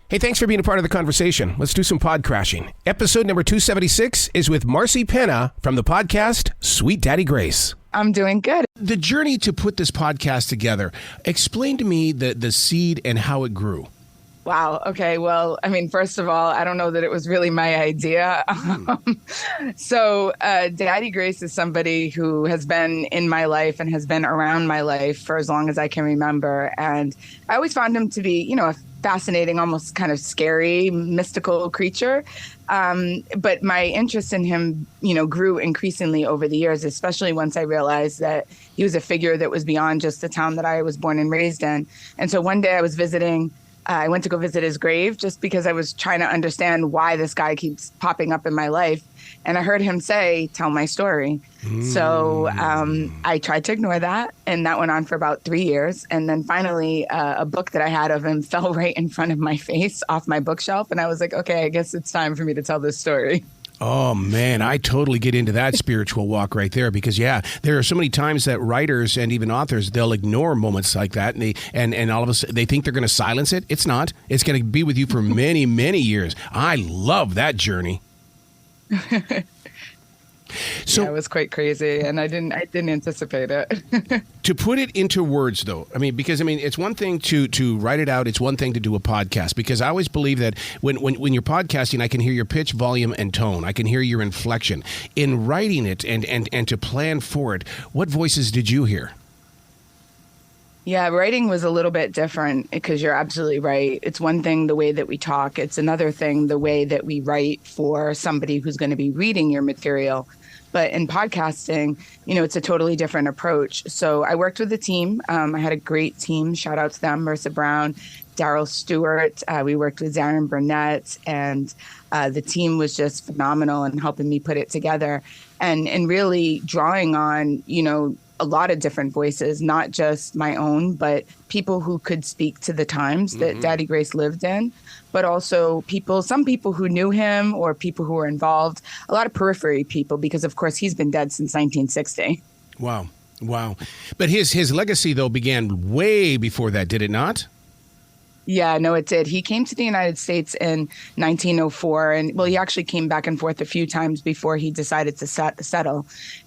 Hey, thanks for being a part of the conversation. Let's do some pod crashing. Episode number 276 is with Marcy DePena from the podcast Sweet Daddy Grace. I'm doing good. The journey to put this podcast together, explain to me the seed and how it grew. Wow. Okay. Well, I mean, first of all, I don't know that it was really my idea. Daddy Grace is somebody who has been in my life and has been around my life for as long as I can remember. And I always found him to be, a fascinating, almost kind of scary, mystical creature. But my interest in him, grew increasingly over the years, especially once I realized that he was a figure that was beyond just the town that I was born and raised in. And so one day I was visiting. I went to go visit his grave just because I was trying to understand why this guy keeps popping up in my life. And I heard him say, "Tell my story." So I tried to ignore that. And that went on for about 3 years. And then finally, a book that I had of him fell right in front of my face off my bookshelf. And I was like, okay, I guess it's time for me to tell this story. Oh, man, I totally get into that spiritual walk right there because, there are so many times that writers and even authors, they'll ignore moments like that and all of a sudden they think they're going to silence it. It's not. It's going to be with you for many, many years. I love that journey. So it was quite crazy, and I didn't anticipate it. To put it into words, though, because it's one thing to write it out. It's one thing to do a podcast, because I always believe that when you're podcasting, I can hear your pitch, volume, and tone. I can hear your inflection. In writing it and to plan for it, what voices did you hear? Yeah, writing was a little bit different because you're absolutely right. It's one thing the way that we talk. It's another thing the way that we write for somebody who's going to be reading your material. But in podcasting, it's a totally different approach. So I worked with a team. I had a great team. Shout out to them, Marissa Brown, Daryl Stewart. We worked with Darren Burnett, and the team was just phenomenal in helping me put it together and really drawing on, a lot of different voices, not just my own, but people who could speak to the times that Daddy Grace lived in, but also some people who knew him or people who were involved, a lot of periphery people, because of course he's been dead since 1960. Wow. But his legacy, though, began way before that, did it not? Yeah, no, it did. He came to the United States in 1904. And he actually came back and forth a few times before he decided to settle.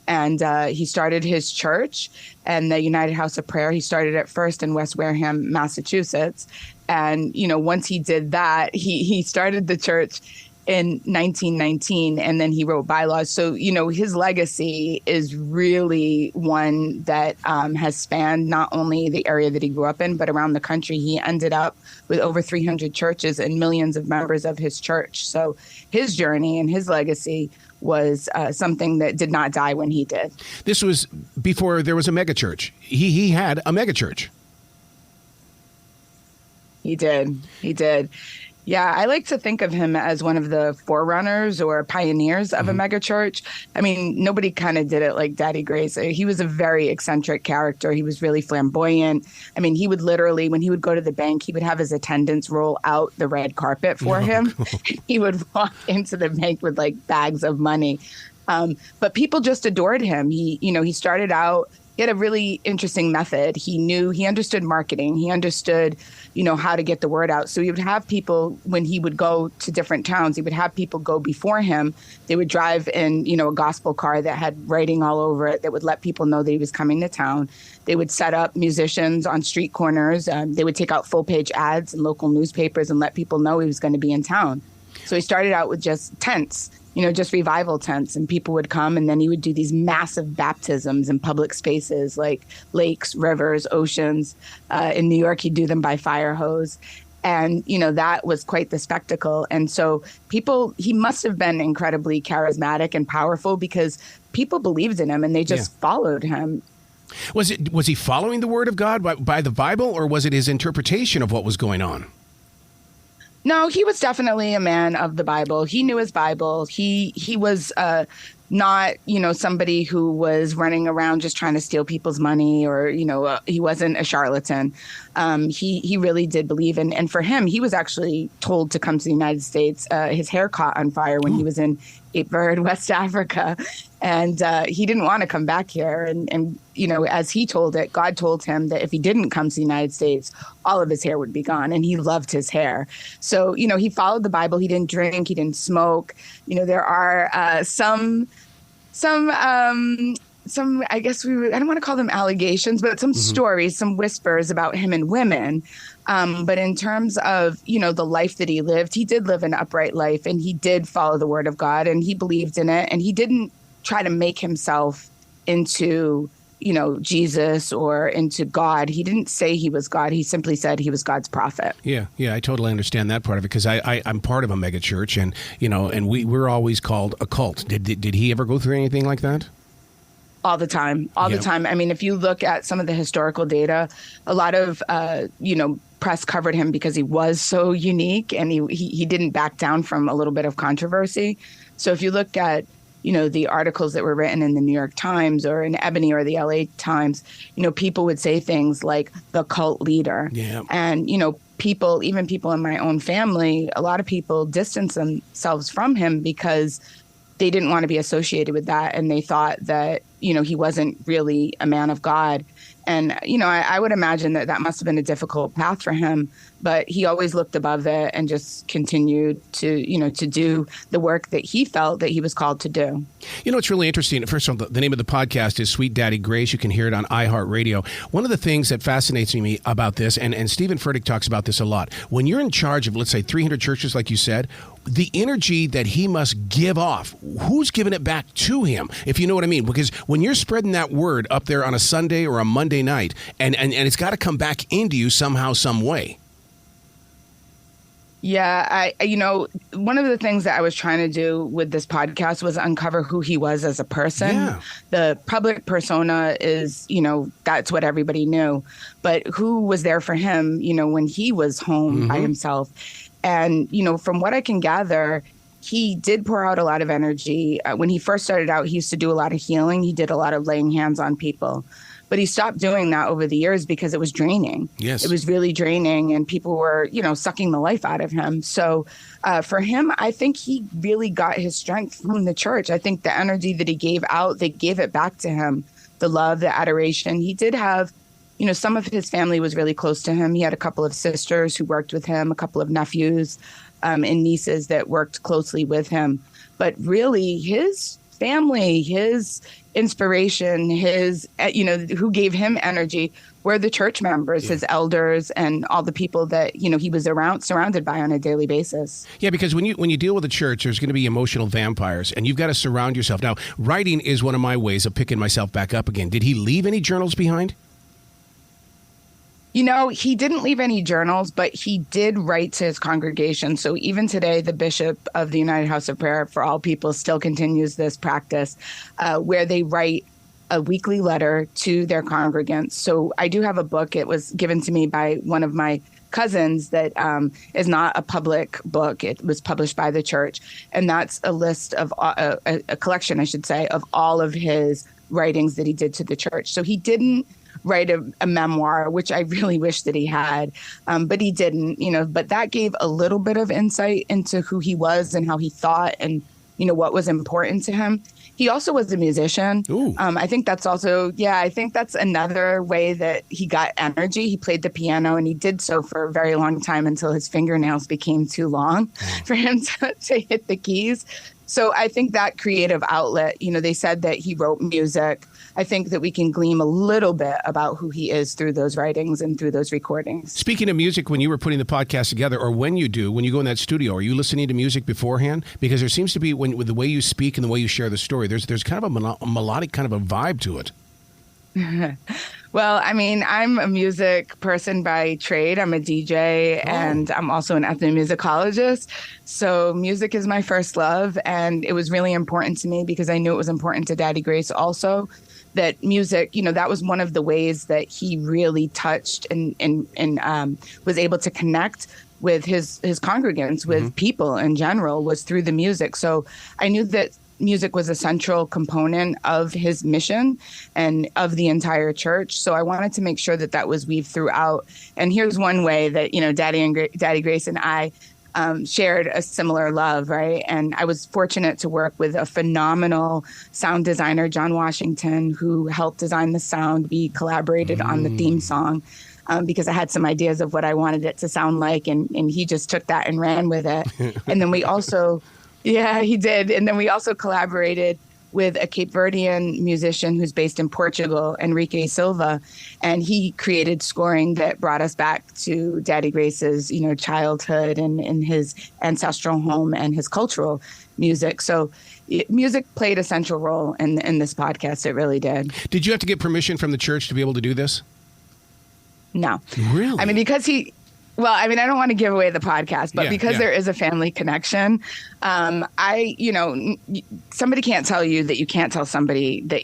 And he started his church and the United House of Prayer. He started at first in West Wareham, Massachusetts. And, once he did that, he started the church in 1919, and then he wrote bylaws. So, his legacy is really one that has spanned not only the area that he grew up in, but around the country. He ended up with over 300 churches and millions of members of his church. So his journey and his legacy was something that did not die when he did. This was before there was a megachurch. He had a megachurch. He did. Yeah, I like to think of him as one of the forerunners or pioneers of a megachurch. Nobody kind of did it like Daddy Grace. He was a very eccentric character. He was really flamboyant. He would literally, when he would go to the bank, he would have his attendants roll out the red carpet for him. He would walk into the bank with bags of money. But people just adored him. He started out. He had a really interesting method. He understood marketing. He understood, how to get the word out. So he would have people, when he would go to different towns, he would have people go before him. They would drive in, a gospel car that had writing all over it that would let people know that he was coming to town. They would set up musicians on street corners. They would take out full-page ads in local newspapers and let people know he was going to be in town. So he started out with just tents, just revival tents, and people would come, and then he would do these massive baptisms in public spaces like lakes, rivers, oceans. In New York, he'd do them by fire hose. And, that was quite the spectacle. And so he must have been incredibly charismatic and powerful because people believed in him and they just followed him. Was he following the word of God by the Bible, or was it his interpretation of what was going on? No, he was definitely a man of the Bible. He knew his Bible. He was not, somebody who was running around just trying to steal people's money or, he wasn't a charlatan. He really did believe and for him, he was actually told to come to the United States. His hair caught on fire when he was in Cape Verde, West Africa. And he didn't want to come back here. And, you know, as he told it, God told him that if he didn't come to the United States, all of his hair would be gone. And he loved his hair. So, you know, he followed the Bible. He didn't drink. He didn't smoke. You know, there are some, I guess I don't want to call them allegations, but some stories, some whispers about him and women. But in terms of, you know, the life that he lived, he did live an upright life, and he did follow the word of God, and he believed in it, and he didn't try to make himself into, you know, Jesus or into God. He didn't say he was God. He simply said he was God's prophet. Yeah, I totally understand that part of it, because I'm part of a mega church, and, you know, and we're always called a cult. Did he ever go through anything like that? All the time. The time. I mean, if you look at some of the historical data, a lot of, you know, press covered him because he was so unique, and he didn't back down from a little bit of controversy. So if you look at, you know, the articles that were written in the New York Times or in Ebony or the LA Times, you know, people would say things like the cult leader. Yeah. And, you know, even people in my own family, a lot of people distanced themselves from him because they didn't want to be associated with that. And they thought that, you know, he wasn't really a man of God. And, you know, I would imagine that must have been a difficult path for him, but he always looked above it and just continued to, you know, to do the work that he felt that he was called to do. You know, it's really interesting. First of all, the name of the podcast is Sweet Daddy Grace. You can hear it on iHeartRadio. One of the things that fascinates me about this, and Stephen Furtick talks about this a lot, when you're in charge of, let's say, 300 churches, like you said, the energy that he must give off, who's giving it back to him, if you know what I mean? Because when you're spreading that word up there on a Sunday or a Monday night, and it's got to come back into you somehow, some way. Yeah, you know, one of the things that I was trying to do with this podcast was uncover who he was as a person. Yeah. The public persona is, you know, that's what everybody knew. But who was there for him, you know, when he was home by himself? And, you know, from what I can gather, he did pour out a lot of energy. When he first started out, he used to do a lot of healing. He did a lot of laying hands on people. But he stopped doing that over the years because it was draining. Yes. It was really draining, and people were, you know, sucking the life out of him. So for him, I think he really got his strength from the church. I think the energy that he gave out, they gave it back to him. The love, the adoration. He did have, you know, some of his family was really close to him. He had a couple of sisters who worked with him, a couple of nephews and nieces that worked closely with him. But really, his family, his inspiration, his, you know, who gave him energy were the church members, his elders, and all the people that, you know, he was surrounded by on a daily basis. Yeah, because when you deal with a church, there's going to be emotional vampires, and you've got to surround yourself. Now, writing is one of my ways of picking myself back up again. Did he leave any journals behind? You know, he didn't leave any journals, but he did write to his congregation. So even today, the Bishop of the United House of Prayer for All People still continues this practice where they write a weekly letter to their congregants. So I do have a book. It was given to me by one of my cousins that is not a public book. It was published by the church. And that's a list of a collection, I should say, of all of his writings that he did to the church. So he didn't write a memoir, which I really wish that he had, but he didn't, you know, but that gave a little bit of insight into who he was and how he thought and, you know, what was important to him. He also was a musician. I think that's also, I think that's another way that he got energy. He played the piano, and he did so for a very long time until his fingernails became too long for him to hit the keys. So I think that creative outlet, you know, they said that he wrote music. I think that we can glean a little bit about who he is through those writings and through those recordings. Speaking of music, when you were putting the podcast together, or when you go in that studio, are you listening to music beforehand? Because there seems to be, with the way you speak and the way you share the story, there's kind of a melodic kind of a vibe to it. Well, I mean, I'm a music person by trade. I'm a DJ, and I'm also an ethnomusicologist. So music is my first love, and it was really important to me because I knew it was important to Daddy Grace also. That music, you know, that was one of the ways that he really touched and was able to connect with his congregants, with people in general, was through the music. So I knew that music was a central component of his mission and of the entire church. So I wanted to make sure that that was weaved throughout. And here's one way that, you know, Daddy Grace and I shared a similar love, right? And I was fortunate to work with a phenomenal sound designer, John Washington, who helped design the sound. We collaborated on the theme song because I had some ideas of what I wanted it to sound like, and he just took that and ran with it. And then we also, yeah, he did. And then we also collaborated with a Cape Verdean musician who's based in Portugal, Enrique Silva, and he created scoring that brought us back to Daddy Grace's, childhood and his ancestral home and his cultural music. So music played a central role in this podcast. It really did. Did you have to get permission from the church to be able to do this? No. Really? I mean, because I don't want to give away the podcast, but because there is a family connection, somebody can't tell you that you can't tell somebody that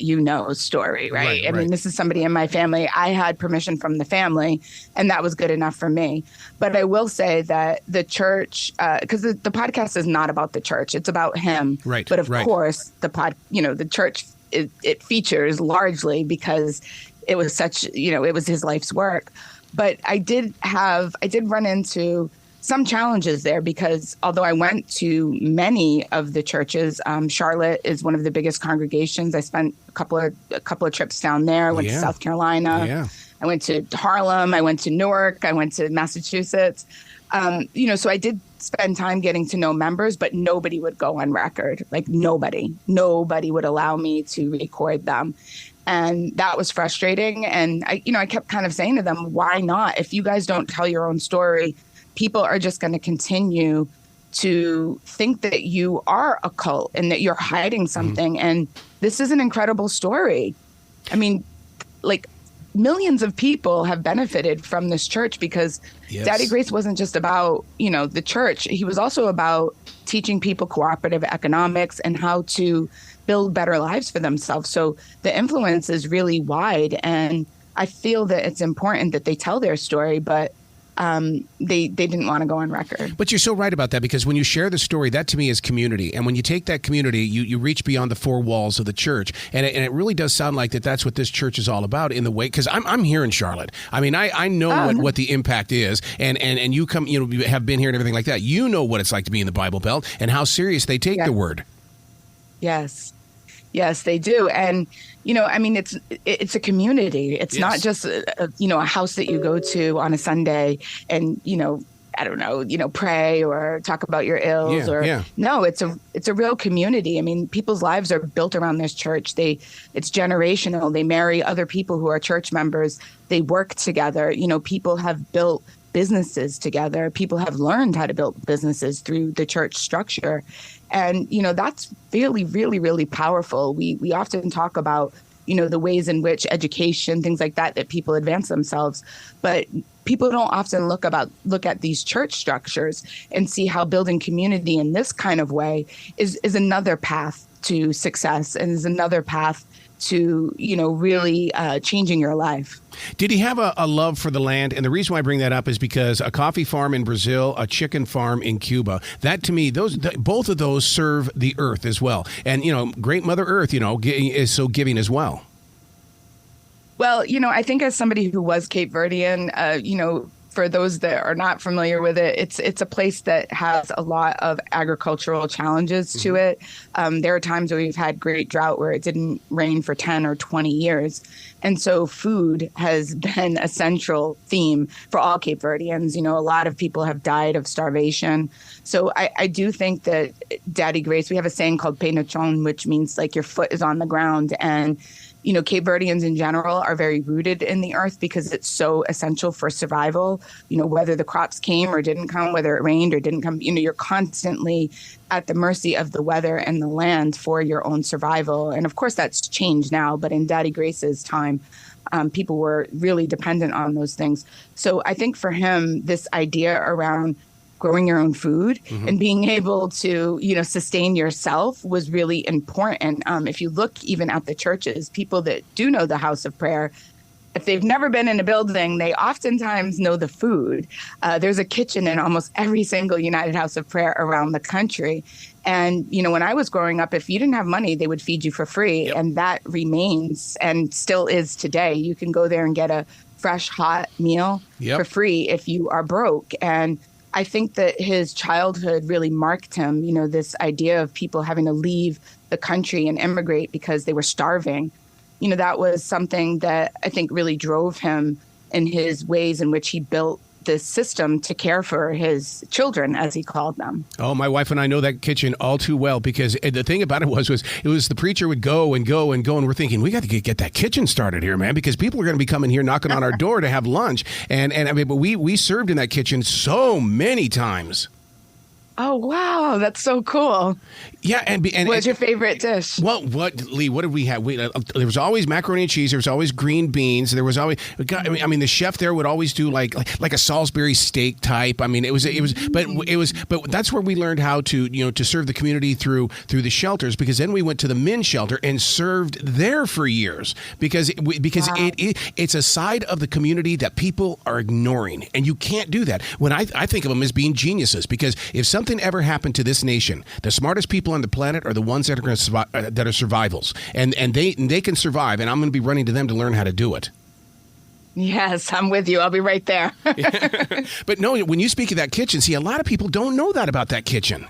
story, right? I mean, this is somebody in my family. I had permission from the family, and that was good enough for me. But I will say that the church, because the podcast is not about the church, it's about him. Right. But of course, the church, it features largely because it was it was his life's work. But I did run into some challenges there because although I went to many of the churches, Charlotte is one of the biggest congregations. I spent a couple of trips down there. I went to South Carolina. Yeah. I went to Harlem. I went to Newark. I went to Massachusetts. So I did spend time getting to know members, but nobody would go on record. Like nobody would allow me to record them. And that was frustrating. And I kept kind of saying to them, why not? If you guys don't tell your own story, people are just going to continue to think that you are a cult and that you're hiding something. Mm-hmm. And this is an incredible story. I mean, like millions of people have benefited from this church because Daddy Grace wasn't just about, the church. He was also about teaching people cooperative economics and how to build better lives for themselves. So the influence is really wide. And I feel that it's important that they tell their story, but they didn't want to go on record. But you're so right about that, because when you share the story, that to me is community. And when you take that community, you reach beyond the four walls of the church. And it really does sound like that's what this church is all about in the way, because I'm here in Charlotte. I mean, I know what the impact is. And you come, you have been here and everything like that. You know what it's like to be in the Bible Belt and how serious they take the word. Yes, they do. And, it's a community. It's not just, a house that you go to on a Sunday and, pray or talk about your ills No, it's a real community. I mean, people's lives are built around this church. It's generational. They marry other people who are church members. They work together. People have built businesses together. People have learned how to build businesses through the church structure. And, that's really, really, really powerful. We often talk about, the ways in which education, things like that people advance themselves. But people don't often look at these church structures and see how building community in this kind of way is another path to success and is another path to, really changing your life. Did he have a love for the land? And the reason why I bring that up is because a coffee farm in Brazil, a chicken farm in Cuba, that to me, both of those serve the earth as well. And, great Mother Earth, is so giving as well. Well, I think as somebody who was Cape Verdean, for those that are not familiar with it, it's a place that has a lot of agricultural challenges to it. There are times where we've had great drought where it didn't rain for 10 or 20 years. And so food has been a central theme for all Cape Verdeans. A lot of people have died of starvation. So I do think that Daddy Grace, we have a saying called pé no chão, which means like your foot is on the ground. And Cape Verdeans in general are very rooted in the earth because it's so essential for survival. Whether the crops came or didn't come, whether it rained or didn't come, you're constantly at the mercy of the weather and the land for your own survival. And of course, that's changed now. But in Daddy Grace's time, people were really dependent on those things. So I think for him, this idea around growing your own food and being able to, sustain yourself was really important. If you look even at the churches, people that do know the house of prayer, if they've never been in a building, they oftentimes know the food. There's a kitchen in almost every single United House of Prayer around the country. And, when I was growing up, if you didn't have money, they would feed you for free. Yep. And that remains and still is today. You can go there and get a fresh, hot meal for free if you are broke. And I think that his childhood really marked him, this idea of people having to leave the country and immigrate because they were starving. That was something that I think really drove him in his ways in which he built this system to care for his children, as he called them. Oh, my wife and I know that kitchen all too well, because the thing about it was the preacher would go and go and go, and we're thinking, we got to get that kitchen started here, man, because people are going to be coming here knocking on our door to have lunch. And I mean, but we served in that kitchen so many times. Oh, wow. That's so cool. Yeah. And what's your favorite dish? Well, Lee, what did we have? There was always macaroni and cheese. There was always green beans. There was always, I mean, the chef there would always do like a Salisbury steak type. I mean, but that's where we learned how to, to serve the community through the shelters, because then we went to the men's shelter and served there for years, because wow. It's a side of the community that people are ignoring, and you can't do that. When I think of them as being geniuses, because if something ever happened to this nation, the smartest people on the planet are the ones that are going to survive, that are survivals, and they can survive, and I'm going to be running to them to learn how to do it. Yes, I'm with you. I'll be right there. But no, when you speak of that kitchen, see, a lot of people don't know that about that kitchen.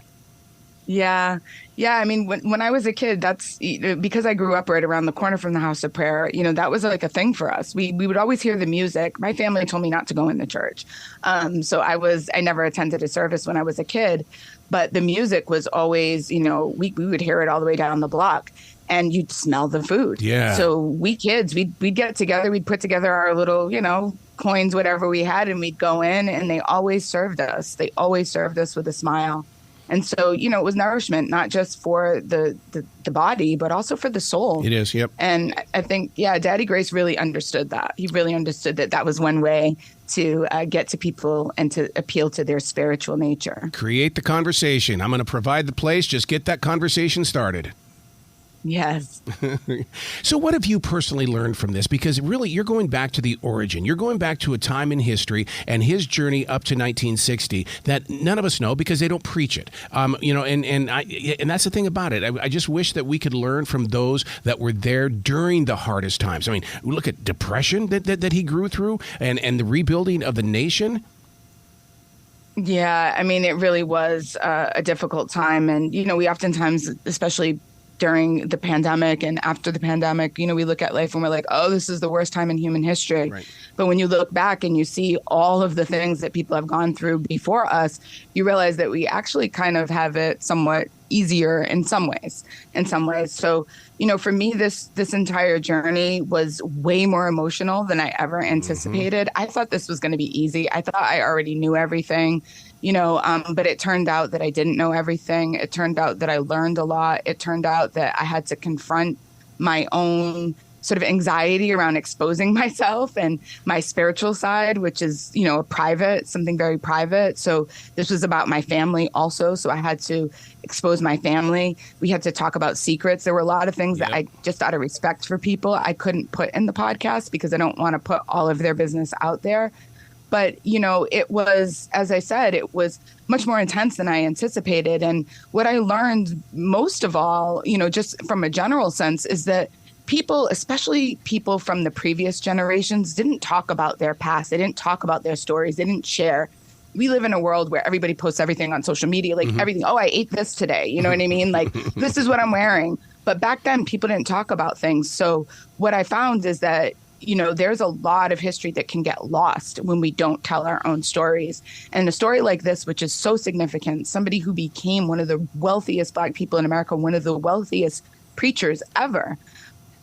Yeah. I mean, when I was a kid, that's because I grew up right around the corner from the House of Prayer. That was like a thing for us. We would always hear the music. My family told me not to go in the church. So I never attended a service when I was a kid, but the music was always, we would hear it all the way down the block, and you'd smell the food. Yeah. So we kids, we'd get together, we'd put together our little, coins, whatever we had, and we'd go in, and they always served us. They always served us with a smile. And so, it was nourishment, not just for the body, but also for the soul. It is, yep. And I think, Daddy Grace really understood that. He really understood that was one way to get to people and to appeal to their spiritual nature. Create the conversation. I'm going to provide the place. Just get that conversation started. Yes. So what have you personally learned from this? Because really, you're going back to the origin. You're going back to a time in history and his journey up to 1960 that none of us know because they don't preach it. And that's the thing about it. I just wish that we could learn from those that were there during the hardest times. I mean, look at depression that he grew through and the rebuilding of the nation. Yeah, I mean, it really was a difficult time. And, we oftentimes, especially during the pandemic and after the pandemic, we look at life and we're like, oh, this is the worst time in human history. Right. But when you look back and you see all of the things that people have gone through before us, you realize that we actually kind of have it somewhat easier in some ways. So, for me, this entire journey was way more emotional than I ever anticipated. Mm-hmm. I thought this was going to be easy. I thought I already knew everything. But it turned out that I didn't know everything. It turned out that I learned a lot. It turned out that I had to confront my own sort of anxiety around exposing myself and my spiritual side, which is, something very private. So this was about my family also. So I had to expose my family. We had to talk about secrets. There were a lot of things that I just, out of respect for people, I couldn't put in the podcast because I don't want to put all of their business out there. But, it was, as I said, it was much more intense than I anticipated. And what I learned most of all, just from a general sense, is that people, especially people from the previous generations, didn't talk about their past. They didn't talk about their stories. They didn't share. We live in a world where everybody posts everything on social media, like everything. Oh, I ate this today. You know what I mean? Like, this is what I'm wearing. But back then, people didn't talk about things. So what I found is that there's a lot of history that can get lost when we don't tell our own stories. And a story like this, which is so significant, somebody who became one of the wealthiest Black people in America, one of the wealthiest preachers ever,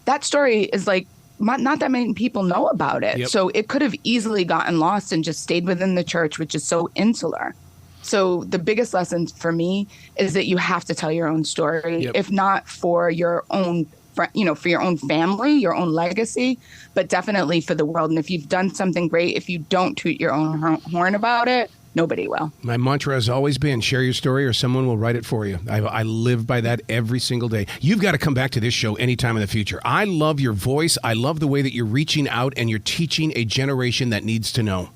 that story is like not that many people know about it. Yep. So it could have easily gotten lost and just stayed within the church, which is so insular. So the biggest lesson for me is that you have to tell your own story, if not for your own for your own family, your own legacy, but definitely for the world. And if you've done something great, if you don't toot your own horn about it, nobody will. My mantra has always been, share your story or someone will write it for you. I live by that every single day. You've got to come back to this show anytime in the future. I love your voice. I love the way that you're reaching out and you're teaching a generation that needs to know.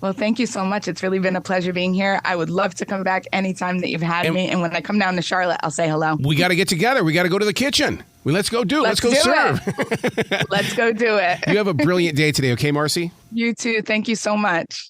Well, thank you so much. It's really been a pleasure being here. I would love to come back anytime that you've had me. And when I come down to Charlotte, I'll say hello. We got to get together. We got to go to the kitchen. Let's go do it. Let's go serve. Let's go do it. You have a brilliant day today, okay, Marcy? You too. Thank you so much.